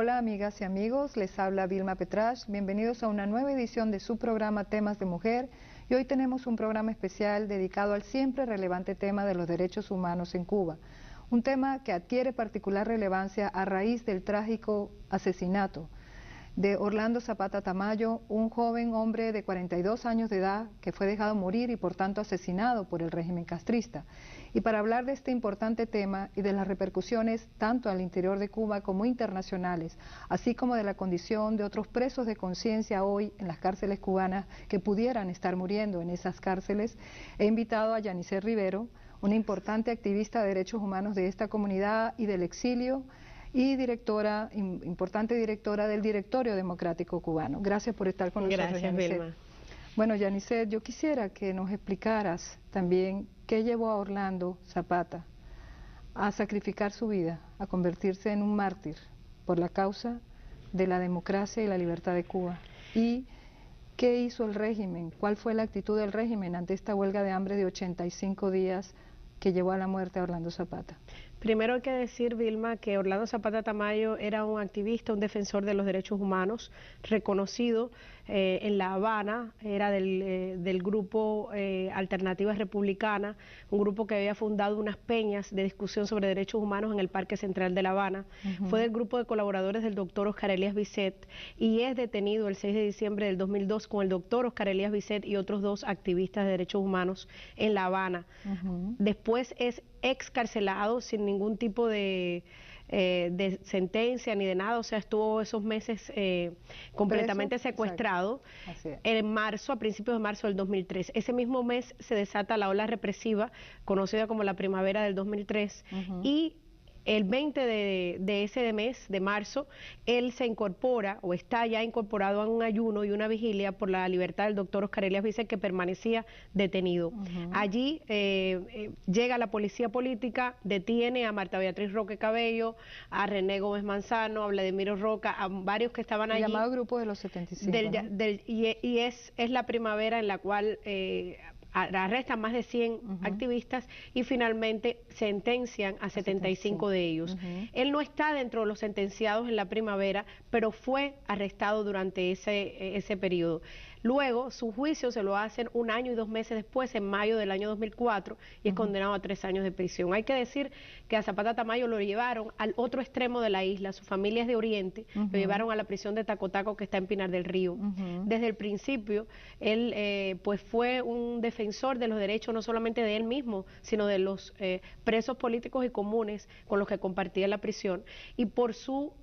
Hola amigas y amigos, les habla Vilma Petrach, bienvenidos a una nueva edición de su programa Temas de Mujer y hoy tenemos un programa especial dedicado al siempre relevante tema de los derechos humanos en Cuba, un tema que adquiere particular relevancia a raíz del trágico asesinato de Orlando Zapata Tamayo, un joven hombre de 42 años de edad que fue dejado morir y por tanto asesinado por el régimen castrista. Y para hablar de este importante tema y de las repercusiones tanto al interior de Cuba como internacionales, así como de la condición de otros presos de conciencia hoy en las cárceles cubanas que pudieran estar muriendo en esas cárceles, he invitado a Yanice Rivero, una importante activista de derechos humanos de esta comunidad y del exilio, y importante directora del Directorio Democrático Cubano. Gracias por estar con nosotros, Gracias, Yanice. Vilma. Bueno, Yanice, yo quisiera que nos explicaras también qué llevó a Orlando Zapata a sacrificar su vida, a convertirse en un mártir por la causa de la democracia y la libertad de Cuba. Y qué hizo el régimen, cuál fue la actitud del régimen ante esta huelga de hambre de 85 días que llevó a la muerte a Orlando Zapata. Primero hay que decir, Vilma, que Orlando Zapata Tamayo era un activista, un defensor de los derechos humanos, reconocido en La Habana, era del grupo Alternativa Republicana, un grupo que había fundado unas peñas de discusión sobre derechos humanos en el Parque Central de La Habana. Fue del grupo de colaboradores del doctor Oscar Elías Bisset y es detenido el 6 de diciembre del 2002 con el doctor Oscar Elías Bisset y otros dos activistas de derechos humanos en La Habana. Después es excarcelado sin ningún tipo de sentencia ni de nada, o sea, estuvo esos meses completamente secuestrado. En marzo, a principios de marzo del 2003. Ese mismo mes se desata la ola represiva, conocida como la primavera del 2003, y el 20 de ese mes, de marzo, él se incorpora o está ya incorporado a un ayuno y una vigilia por la libertad del doctor Oscar Elías Bisset, que permanecía detenido. Allí llega la policía política, detiene a Marta Beatriz Roque Cabello, a René Gómez Manzano, a Vladimiro Roca, a varios que estaban allí. El llamado grupo de los 75, y es la primavera en la cual arrestan más de 100 activistas y finalmente sentencian a 75 de ellos. Él no está dentro de los sentenciados en la primavera, pero fue arrestado durante ese periodo. Luego, su juicio se lo hacen 1 año y 2 meses después, en mayo del año 2004, y es condenado a 3 años de prisión. Hay que decir que a Zapata Tamayo lo llevaron al otro extremo de la isla, su familia es de Oriente, lo llevaron a la prisión de Tacotaco, que está en Pinar del Río. Desde el principio, él pues fue un defensor de los derechos, no solamente de él mismo, sino de los presos políticos y comunes con los que compartía la prisión, y por su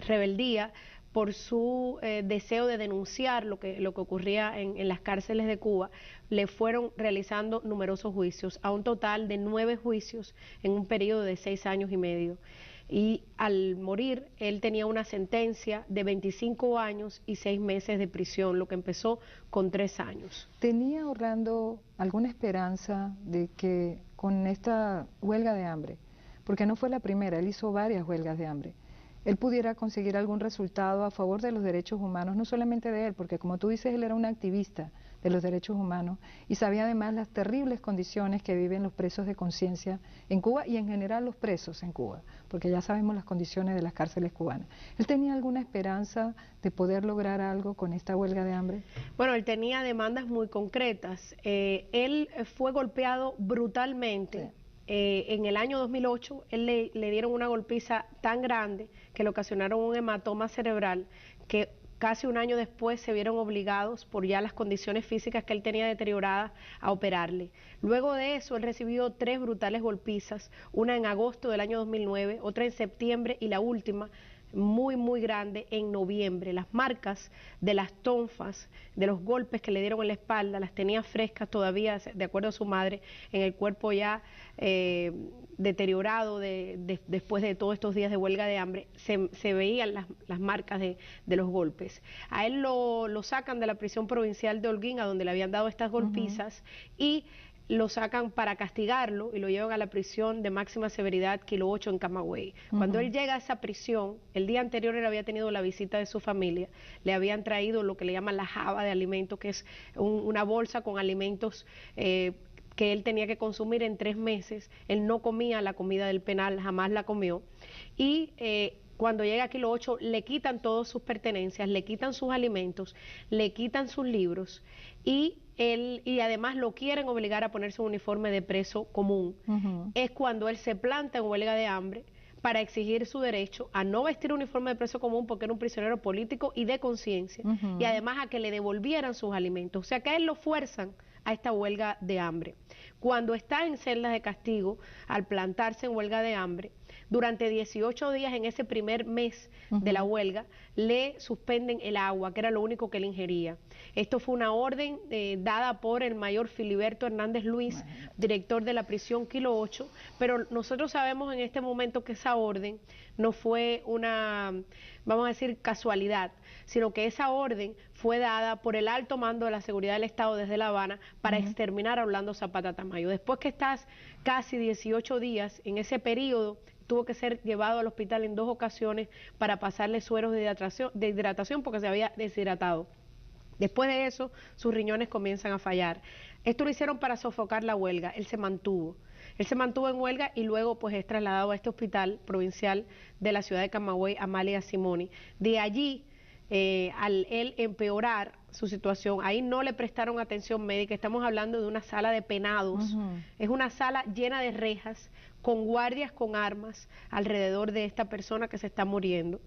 rebeldía, por su deseo de denunciar lo que ocurría en las cárceles de Cuba, le fueron realizando numerosos juicios, a un total de 9 juicios en un periodo de 6 años y medio. Y al morir, él tenía una sentencia de 25 años y 6 meses de prisión, lo que empezó con 3 años. ¿Tenía Orlando alguna esperanza de que con esta huelga de hambre, porque no fue la primera, él hizo varias huelgas de hambre, él pudiera conseguir algún resultado a favor de los derechos humanos, no solamente de él, porque como tú dices, él era un activista de los derechos humanos y sabía además las terribles condiciones que viven los presos de conciencia en Cuba y en general los presos en Cuba, porque ya sabemos las condiciones de las cárceles cubanas? ¿Él tenía alguna esperanza de poder lograr algo con esta huelga de hambre? Bueno, él tenía demandas muy concretas. Él fue golpeado brutalmente. Sí. En el año 2008, él le dieron una golpiza tan grande que le ocasionaron un hematoma cerebral que casi 1 año después se vieron obligados, por ya las condiciones físicas que él tenía deterioradas, a operarle. Luego de eso, él recibió 3 brutales golpizas, una en agosto del año 2009, otra en septiembre y la última, muy grande, en noviembre. Las marcas de las tonfas, de los golpes que le dieron en la espalda, las tenía frescas todavía, de acuerdo a su madre, en el cuerpo ya deteriorado después de todos estos días de huelga de hambre. Se veían las marcas de los golpes. A él lo sacan de la prisión provincial de Holguín, a donde le habían dado estas golpizas, y lo sacan para castigarlo y lo llevan a la prisión de máxima severidad Kilo 8 en Camagüey. Cuando él llega a esa prisión, el día anterior él había tenido la visita de su familia, le habían traído lo que le llaman la java de alimentos, que es una bolsa con alimentos que él tenía que consumir en 3 meses. Él no comía la comida del penal, jamás la comió, y cuando llega a Kilo 8 le quitan todas sus pertenencias, le quitan sus alimentos, le quitan sus libros y además lo quieren obligar a ponerse un uniforme de preso común. Es cuando él se planta en huelga de hambre para exigir su derecho a no vestir un uniforme de preso común porque era un prisionero político y de conciencia, y además a que le devolvieran sus alimentos. O sea que a él lo fuerzan a esta huelga de hambre. Cuando está en celdas de castigo, al plantarse en huelga de hambre, durante 18 días en ese primer mes de la huelga, le suspenden el agua, que era lo único que él ingería. Esto fue una orden dada por el mayor Filiberto Hernández Luis, director de la prisión Kilo 8, pero nosotros sabemos en este momento que esa orden no fue una, vamos a decir, casualidad, sino que esa orden fue dada por el alto mando de la seguridad del Estado desde La Habana para exterminar a Orlando Zapata Tamayo. Después que estás casi 18 días en ese periodo, tuvo que ser llevado al hospital en 2 ocasiones para pasarle sueros de hidratación porque se había deshidratado. Después de eso, sus riñones comienzan a fallar. Esto lo hicieron para sofocar la huelga. Él se mantuvo. Él se mantuvo en huelga y luego pues es trasladado a este hospital provincial de la ciudad de Camagüey, Amalia Simoni. De allí, al él empeorar su situación, ahí no le prestaron atención médica. Estamos hablando de una sala de penados. Es una sala llena de rejas, con guardias con armas alrededor de esta persona que se está muriendo.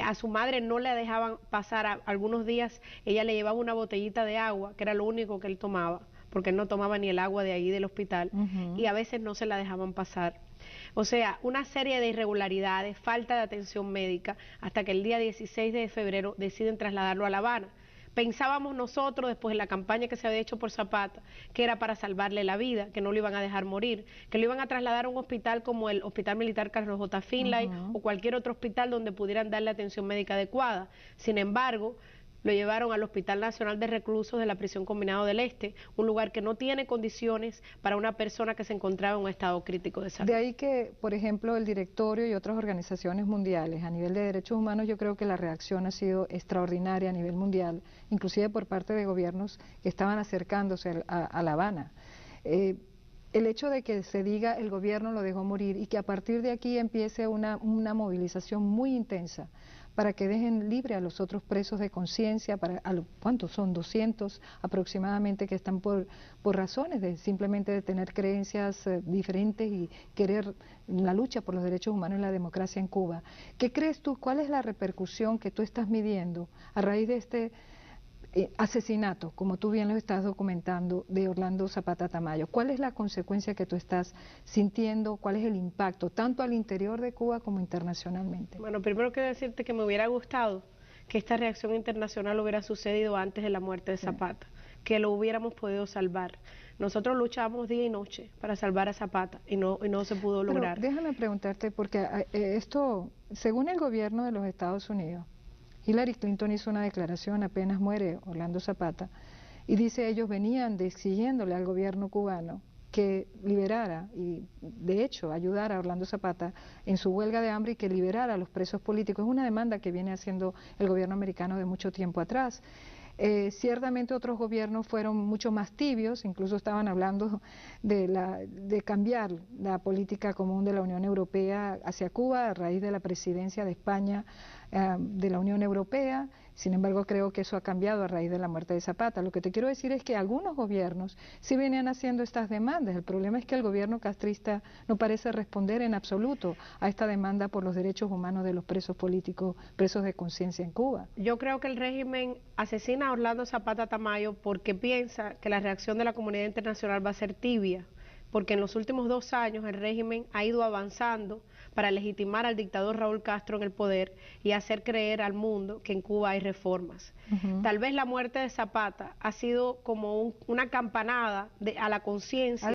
A su madre no le dejaban pasar, algunos días ella le llevaba una botellita de agua, que era lo único que él tomaba, porque él no tomaba ni el agua de ahí del hospital, y a veces no se la dejaban pasar. O sea, una serie de irregularidades, falta de atención médica, hasta que el día 16 de febrero deciden trasladarlo a La Habana. Pensábamos nosotros, después de la campaña que se había hecho por Zapata, que era para salvarle la vida, que no lo iban a dejar morir, que lo iban a trasladar a un hospital como el Hospital Militar Carlos J. Finlay o cualquier otro hospital donde pudieran darle atención médica adecuada. Sin embargo, lo llevaron al Hospital Nacional de Reclusos de la Prisión Combinado del Este, un lugar que no tiene condiciones para una persona que se encontraba en un estado crítico de salud. De ahí que, por ejemplo, el directorio y otras organizaciones mundiales a nivel de derechos humanos, yo creo que la reacción ha sido extraordinaria a nivel mundial, inclusive por parte de gobiernos que estaban acercándose a La Habana. El hecho de que se diga el gobierno lo dejó morir y que a partir de aquí empiece una movilización muy intensa para que dejen libre a los otros presos de conciencia, ¿cuántos son? 200 aproximadamente, que están por razones de simplemente de tener creencias diferentes y querer la lucha por los derechos humanos y la democracia en Cuba. ¿Qué crees tú? ¿Cuál es la repercusión que tú estás midiendo a raíz de este asesinato, como tú bien lo estás documentando, de Orlando Zapata Tamayo? ¿Cuál es la consecuencia que tú estás sintiendo? ¿Cuál es el impacto, tanto al interior de Cuba como internacionalmente? Bueno, primero quiero decirte que me hubiera gustado que esta reacción internacional hubiera sucedido antes de la muerte de Zapata, que lo hubiéramos podido salvar. Nosotros luchamos día y noche para salvar a Zapata y no se pudo lograr. Pero déjame preguntarte, porque esto, según el gobierno de los Estados Unidos, Hillary Clinton hizo una declaración apenas muere Orlando Zapata y dice ellos venían exigiéndole al gobierno cubano que liberara y de hecho ayudara a Orlando Zapata en su huelga de hambre y que liberara a los presos políticos. Es una demanda que viene haciendo el gobierno americano de mucho tiempo atrás. Ciertamente otros gobiernos fueron mucho más tibios, incluso estaban hablando de cambiar la política común de la Unión Europea hacia Cuba a raíz de la presidencia de España de la Unión Europea. Sin embargo, creo que eso ha cambiado a raíz de la muerte de Zapata. Lo que te quiero decir es que algunos gobiernos sí venían haciendo estas demandas. El problema es que el gobierno castrista no parece responder en absoluto a esta demanda por los derechos humanos de los presos políticos, presos de conciencia en Cuba. Yo creo que el régimen asesina a Orlando Zapata Tamayo porque piensa que la reacción de la comunidad internacional va a ser tibia, porque en los últimos 2 años el régimen ha ido avanzando para legitimar al dictador Raúl Castro en el poder y hacer creer al mundo que en Cuba hay reformas. Tal vez la muerte de Zapata ha sido como una campanada a la conciencia